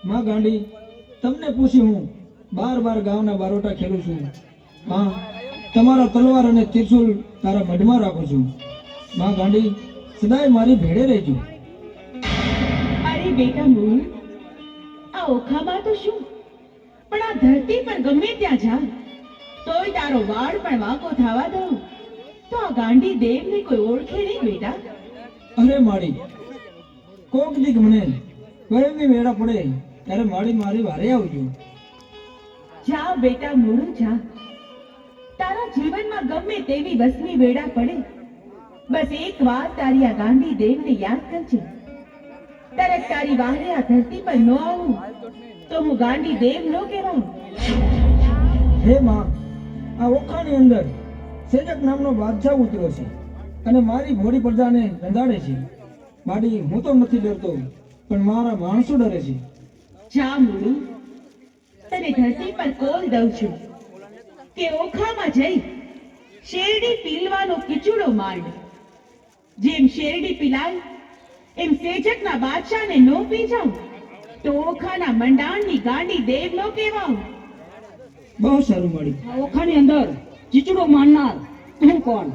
માં ગાંડી, તમને પૂછી હું બાર ગામના બારોટા ખેલું છું. માં, તમારા તલવાર અને ત્રિશુલ તારા મઢમાં રાખું છું. માં ગાંડી, સદાય મારી ભેળે રહેજો. અરે બેટા મૂળ, આ ઓખામાં તો શું, પણ આ ધરતી પર ગમે ત્યાં જા તોય તારો વાળ પણ વાંકો થવા દઉં તો આ ગાંડી દેવને કોઈ ઓળખે નહીં બેટા. અરે માડી, કોક દીક મને કોઈની વેળા પડે ત્યારે માડી મારી વારે આવજો. જા બેટા મૂળ જા, તારા જીવનમાં ગમે તેવી વસની વેળા પડે, બસ એક વાર તારી આ ગાંડી દેવને યાદ કરજે. તરત તારી વારે આ ધરતી પર ન આવું તો હું ગાંડી દેવ ન કહેવાઉં. હે માં, આ ઓખાની અંદર સેજક નામનો બાદશાહ ઉતર્યો છે અને મારી ભોળી પ્રજાને રંધાડે છે. માડી, હું તો નથી ડરતો, પણ મારા માણસો ડરે છે. જા મૂળું, તને ધરતી પર કોલ દઉં છું કે ઓખામાં જઈ શેરડી પીલવાનો કિચુડો માંડ. જેમ શેરડી પીલાય એમ સેજકના બાદશાહને નો પી જાઉં તો ઓખાના મંડાણની ગાંડી દેવ નો કહેવાઉં. બહુ સારું માડી. આ ઓખાની અંદર ચીચડો મારનાર તું કોણ?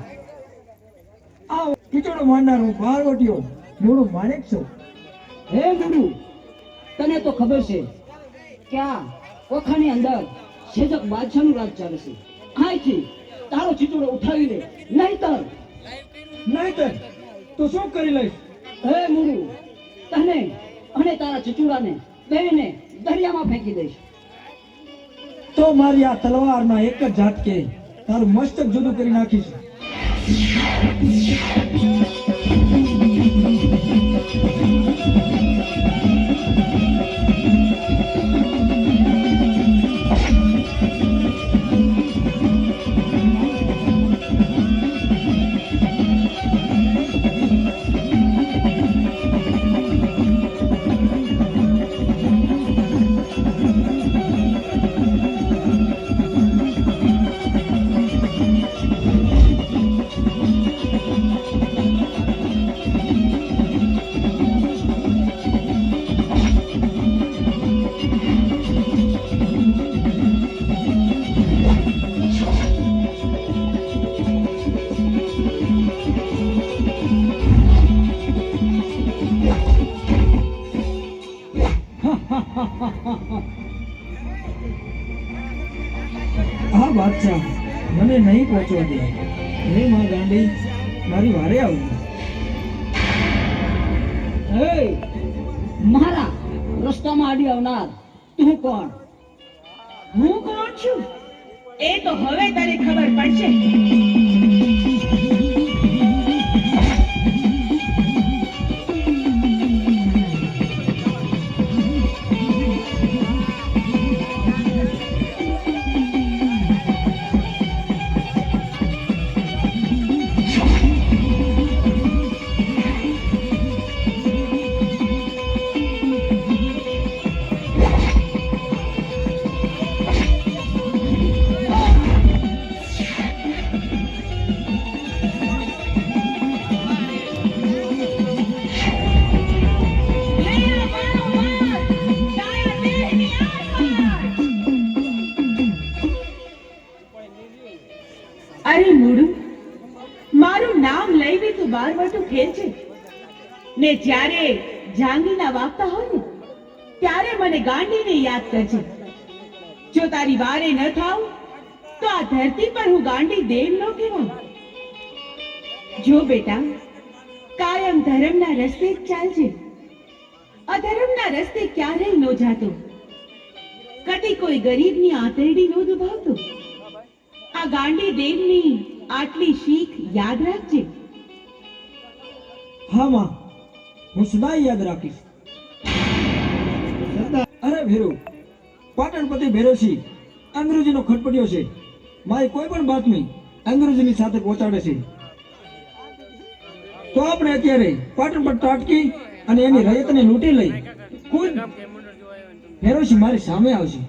આ ખીચડો મારનાર હું પાર્વતીયો મોડું માણેક છું. હે ગુરુ, તને તો ખબર છે કે આ ઓખાની અંદર સેજક બાદશાહનું રાજ ચાલે છે. અહીંથી તારો ચીચડો ઉઠાવી લે, નહીતર નહીતર તો શું કરી લઈશ? હે મુરુ, તને અને તારા ચીચુડાને બેને દરિયામાં ફેંકી દઈશ. તો મારી આ તલવારના એક જ ઝાટકે તારું મસ્તક જુદું કરી નાખીશ. આ બાદશાહ મને નહીં પહોંચવા દે. હે માં ગાંડી, મારી વારે આવજો. હે મારા રસ્તામાં આડી આવનાર તું કોણ? હું કોણ છું એ તો હવે તને ખબર પડશે. અરે મૂળું, મારું નામ લઈને તું બારવટું ખેંચે ને જ્યારે જાંગીના વાગતા હોય ને ત્યારે મને ગાંડીને યાદ કરજે. જો તારી વારે ન થાવ તો આ ધરતી પર હું ગાંડી દેવ નો કહેવાઉં. જો બેટા, કાયમ ધર્મના રસ્તે જ ચાલજે, અધર્મના રસ્તે ક્યારેય ન જાતો, કદી કોઈ ગરીબની આંતરડી નો દુભાવતો. આ ગાંડી દેવની આટલી શીખ યાદ રાખજે. હા માં, હું સદાય યાદ રાખીશ. અરે ભેરુ, પાટણપતિ ભેરોસિંહ અંગ્રેજીનો ખટપટિયો છે. મારી કોઈ પણ બાતમી અંગ્રેજીની સાથે પહોંચાડે છે. તો આપણે અત્યારે પાટણ પર તાટકી અને એની રયતને લૂંટી લઈ ખુદ ભેરોસિંહ મારી સામે આવશે.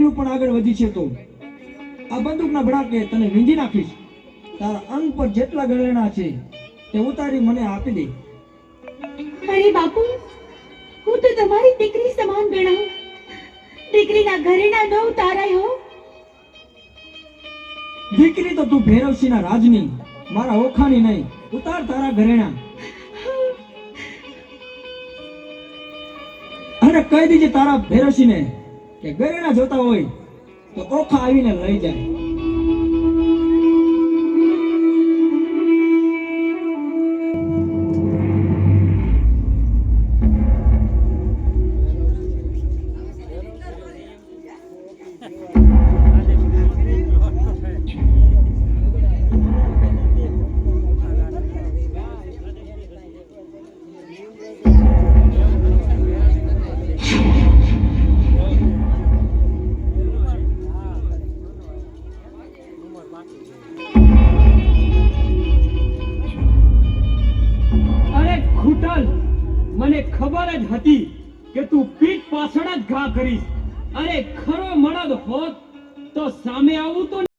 એટલું પણ આગળ વધી છે તો આ બંદૂકના ભડાકે તને વીંધી નાખીશ. તારા અંગ પર જેટલા ઘરેણા છે તે ઉતારી મને આપી દે. અરે બાપુ, હું તો તમારી દીકરી સમાન ગણાવું. દીકરીના ઘરેણા ન ઉતારાય હો. દીકરી તો તું ભૈરવસિંહના રાજની, મારા ઓખાની નહીં. ઉતાર તારા ઘરેણા અને કહી દીજે તારા ભૈરવસિંહને કે ઘરેણા જોતા હોય તો ઓખા આવીને લઈ જાય. અરે ખૂટલ, મને ખબર જ હતી કે તું પીઠ પાછળ જ ઘા કરીશ. અરે ખરો મળદ હોત તો સામે આવું તો